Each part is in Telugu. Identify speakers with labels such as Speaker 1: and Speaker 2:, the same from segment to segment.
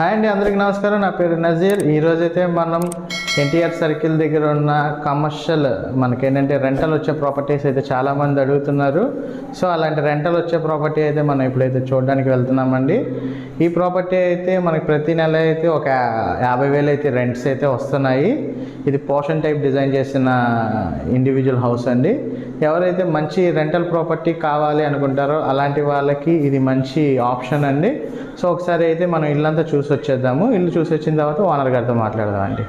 Speaker 1: హాయ్ అండి, అందరికీ నమస్కారం. నా పేరు నజీర్. ఈరోజైతే మనం ఎన్టీఆర్ సర్కిల్ దగ్గర ఉన్న కమర్షియల్ మనకేంటంటే రెంటల్ వచ్చే ప్రాపర్టీస్ అయితే చాలామంది అడుగుతున్నారు. సో అలాంటి రెంటల్ వచ్చే ప్రాపర్టీ అయితే మనం ఇప్పుడైతే చూడడానికి వెళ్తున్నామండి. ఈ ప్రాపర్టీ అయితే మనకి ప్రతి నెల అయితే ఒక 50,000 అయితే రెంట్స్ అయితే వస్తున్నాయి. ఇది పోర్షన్ టైప్ డిజైన్ చేసిన ఇండివిజువల్ హౌస్ అండి. ఎవరైతే మంచి రెంటల్ ప్రాపర్టీ కావాలి అనుకుంటారో అలాంటి వాళ్ళకి ఇది మంచి ఆప్షన్ అండి. సో ఒకసారి అయితే మనం ఇల్లంతా చూసి వచ్చేద్దాము. ఇల్లు చూసి వచ్చిన తర్వాత ఓనర్ గారితో మాట్లాడదాం అండి.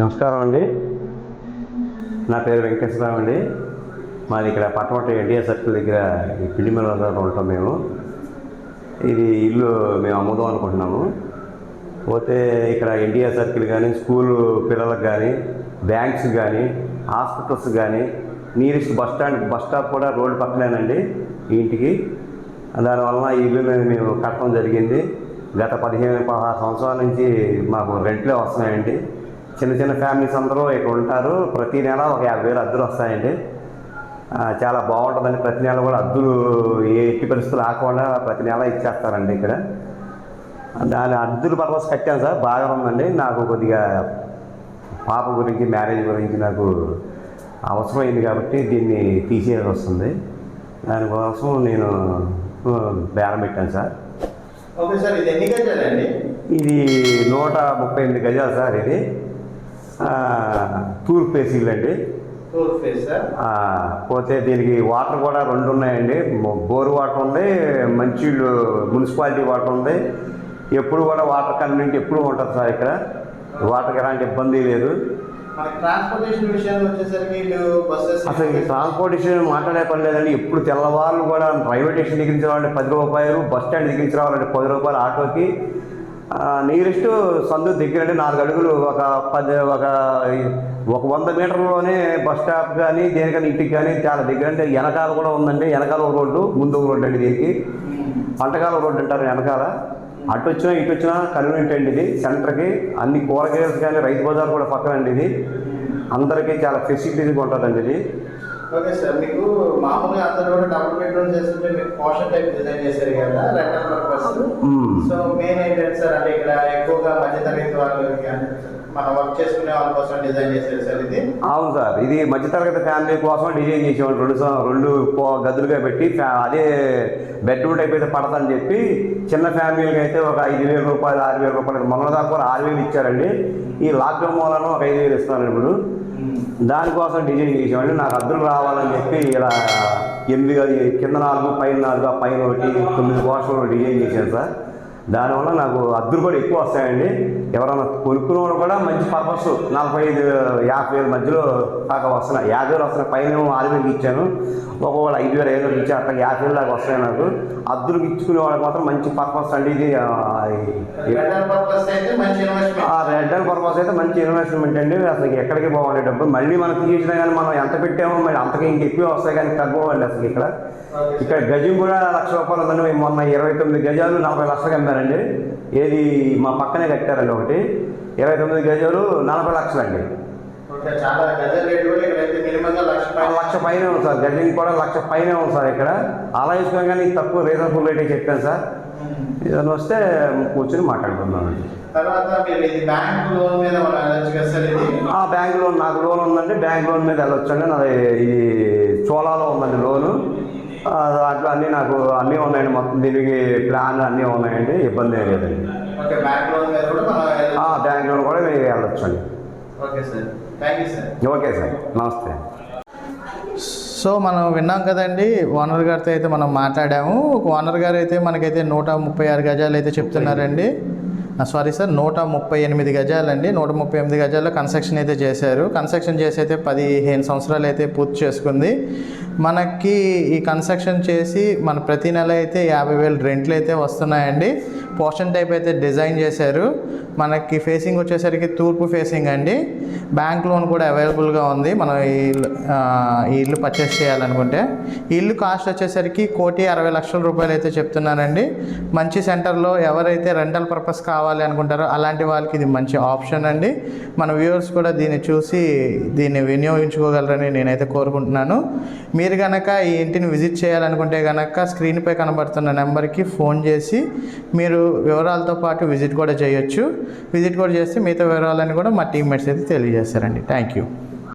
Speaker 2: నమస్కారం అండి. నా పేరు వెంకటేశ్వరరావు అండి. మాది ఇక్కడ పట్టమట్ట ఎన్టీఆర్ సర్కిల్ దగ్గర ఈ పిండిమల ఉంటాం మేము. ఇది ఇల్లు మేము అమ్ముదాం అనుకుంటున్నాము. పోతే ఇక్కడ ఎన్టీఆర్ సర్కిల్ కానీ, స్కూల్ పిల్లలకు కానీ, బ్యాంక్స్ కానీ, హాస్పిటల్స్ కానీ, నియరెస్ట్ బస్ స్టాప్ కూడా రోడ్డు పక్కనేనండి ఈ ఇంటికి. దానివల్ల ఈ ఇల్లు మేము కట్టడం జరిగింది. గత 15-16 సంవత్సరాల నుంచి మాకు రెంట్లే వస్తున్నాయండి. చిన్న చిన్న ఫ్యామిలీస్ అందరూ ఇక్కడ ఉంటారు. ప్రతి నెల ఒక 50,000 అద్దెలు వస్తాయండి. చాలా బాగుంటుందండి. ప్రతి నెల కూడా అద్దెలు ఎట్టి పరిస్థితులు ఆకుండా ప్రతి నెల ఇచ్చేస్తారండి ఇక్కడ. దాని అద్దెలు పర్పస్ కట్టాను సార్, బాగా ఉందండి. నాకు కొద్దిగా పాప గురించి, మ్యారేజ్ గురించి నాకు అవసరమైంది కాబట్టి దీన్ని తీసేయాల్సి వస్తుంది. దానికోసం నేను బేరం పెట్టాను సార్.
Speaker 1: ఓకే సార్, ఇది ఎన్ని గజాలండి?
Speaker 2: ఇది 138 గజాలు సార్. ఇది తూర్పు ఫేస్ ఇల్లు అండి.
Speaker 1: తూర్పు ఫేస్ సార్.
Speaker 2: పోతే దీనికి వాటర్ కూడా 2 ఉన్నాయండి. బోరు వాటర్ ఉంది, మంచినీళ్ళు మున్సిపాలిటీ వాటర్ ఉంది. ఎప్పుడు కూడా వాటర్ కన్వీనియంట్ ఎప్పుడు ఉంటుంది సార్. ఇక్కడ వాటర్కి ఎలాంటి ఇబ్బంది లేదు.
Speaker 1: ట్రాన్స్పోర్టేషన్ విషయానికి వచ్చేసరికి
Speaker 2: అసలు ఈ ట్రాన్స్పోర్టేషన్ మాట్లాడే పని లేదండి. ఎప్పుడు తెల్లవాళ్ళు కూడా రైల్వే స్టేషన్ దగ్గర నుంచి రావాలంటే 10 రూపాయలు, బస్ స్టాండ్ దగ్గర నుంచి రావాలంటే 10 రూపాయలు ఆటోకి. నియరెస్ట్ సందు దగ్గర అంటే 4 అడుగులు, ఒక 100 మీటర్లోనే బస్ స్టాప్ కానీ, దేనికైనా ఇంటికి కానీ చాలా దగ్గర. అంటే వెనకాల కూడా ఉందండి. వెనకాల ఒక రోడ్డు, ముందు ఒక రోడ్డు అండి. దీనికి పంటకాల రోడ్డు అంటారు వెనకాల. అటు వచ్చినా ఇటు వచ్చినా కన్వీనియంట్ అండి. ఇది సెంటర్కి అన్ని కూరగాయలు కానీ, రైతు బజార్ కూడా పక్కన అండి. ఇది అందరికీ చాలా ఫెసిలిటీగా ఉంటుందండి ఇది.
Speaker 1: ఓకే సార్, మీకు మామూలుగా అందరూ కూడా డబుల్ బెడ్రూమ్ చేస్తుంటే మీకు పోర్షన్ టైప్ డిజైన్ చేశారు కదా రెంటల్ పర్పస్. సో మెయిన్ ఏంటంటే సార్, అంటే ఇక్కడ ఎక్కువగా మధ్యతరగతి వాళ్ళు మనం వర్క్ చేసుకునే వాళ్ళ కోసం డిజైన్ చేశారు సార్ ఇది.
Speaker 2: అవును సార్, ఇది మధ్యతరగతి ఫ్యామిలీ కోసం డిజైన్ చేసేవాళ్ళు. 2 గదులుగా పెట్టి అదే బెడ్రూమ్ టైప్ అయితే పడదని చెప్పి చిన్న ఫ్యామిలీకి అయితే ఒక 5,000 రూపాయలు, 6,000 రూపాయలు, మొన్న దాకా కూడా 6,000 ఇచ్చారండి. ఈ లాక్డౌన్ మూలన ఒక 5,000 ఇస్తున్నారు ఇప్పుడు. దానికోసం డిజైన్ చేసేవాళ్ళు. నాకు అద్దెలు రావాలని చెప్పి ఇలా 8 కింద 4, పైన 4, పైన 1, 9 పోర్షన్లు డిజైన్ చేశాను సార్. దానివల్ల నాకు అద్దెలు కూడా ఎక్కువ వస్తాయండి. ఎవరైనా కొనుక్కున్న వాళ్ళు కూడా మంచి పర్పస్ 45,000-50,000 మధ్యలో దాకా వస్తున్నాయి. 50,000 వస్తున్నాయి. పైన 6,000 ఇచ్చాను. ఒక్కొక్కరు 5,000, 5,000 ఇచ్చి అట్లా 50,000 దాకా వస్తాయి నాకు. అద్దెలకు ఇచ్చుకునే వాళ్ళకి మాత్రం మంచి పర్పస్ అండి ఇది.
Speaker 1: రెంటల్ పర్పస్ అయితే మంచి
Speaker 2: ఇన్వెస్ట్మెంట్ అండి. అసలు ఎక్కడికి పోవాలి డబ్బు. మళ్ళీ మనం తీసినా కానీ మనం ఎంత పెట్టామో మళ్ళీ అంతకి ఇంక ఎక్కువ వస్తాయి కానీ తగ్గవండి అసలు. ఇక్కడ గజం కూడా 1,00,000 రూపాయలు ఉందండి. మేము మొన్న 29 గజాలు 40 లక్షలు అమ్మారండి. ఏది మా పక్కనే కట్టారండి ఒకటి. 29 గజాలు 40 లక్షలు అండి. 1,00,000 పైన ఉంది సార్. గజం కూడా 1,00,000 పైన ఉంది సార్. ఇక్కడ అలా వేసుకుని కానీ తక్కువ రీజనబుల్ రేటే చెప్పాను సార్. ఏదైనా వస్తే కూర్చొని మాట్లాడుకుందామండి. బ్యాంక్ లోన్ నాకు లోన్ ఉందండి. బ్యాంక్ లోన్ మీద వెళ్ళొచ్చండి. నాది ఇది చోళాలో ఉందండి లోను. దాంట్లో అన్నీ నాకు అన్నీ ఉన్నాయండి. మొత్తం దీనికి ప్లాన్ అన్నీ ఉన్నాయండి. ఇబ్బంది ఏం లేదండి.
Speaker 1: బ్యాంక్ లోన్ కూడా
Speaker 2: మీరు వెళ్ళొచ్చండి.
Speaker 1: Okay sir. Thank you sir.
Speaker 2: Okay sir, నమస్తే.
Speaker 1: సో మనం విన్నాం కదండి, ఓనర్ గారితో అయితే మనం మాట్లాడాము. ఓనర్ గారు అయితే మనకైతే 136 గజాలు అయితే చెప్తున్నారండి. Sorry sir, 138 గజాలండి. 138 గజాల్లో కన్స్ట్రక్షన్ అయితే చేశారు. కన్స్ట్రక్షన్ చేసి అయితే 15 సంవత్సరాలు అయితే పూర్తి చేసుకుంది. మనకి ఈ కన్స్ట్రక్షన్ చేసి మన ప్రతి నెల అయితే 50,000 రెంట్లు అయితే వస్తున్నాయండి. పోర్షన్ టైప్ అయితే డిజైన్ చేశారు. మనకి ఫేసింగ్ వచ్చేసరికి తూర్పు ఫేసింగ్ అండి. బ్యాంక్ లోన్ కూడా అవైలబుల్గా ఉంది మనం ఈ ఇల్లు పర్చేస్ చేయాలనుకుంటే. ఈ ఇల్లు కాస్ట్ వచ్చేసరికి 1,60,00,000 రూపాయలు అయితే చెప్తున్నానండి. మంచి సెంటర్లో ఎవరైతే రెంటల్ పర్పస్ కావాలి అనుకుంటారో అలాంటి వాళ్ళకి ఇది మంచి ఆప్షన్ అండి. మన వ్యూవర్స్ కూడా దీన్ని చూసి దీన్ని వినియోగించుకోగలరని నేనైతే కోరుకుంటున్నాను. మీరు కనుక ఈ ఇంటిని విజిట్ చేయాలనుకుంటే కనుక స్క్రీన్పై కనబడుతున్న నెంబర్కి ఫోన్ చేసి మీరు వివరాలతో పాటు విజిట్ కూడా చేయొచ్చు. విజిట్ కూడా చేస్తే మిగతా వివరాలని కూడా మా టీమ్మేట్స్ అయితే తెలియజేస్తారండి. Thank you.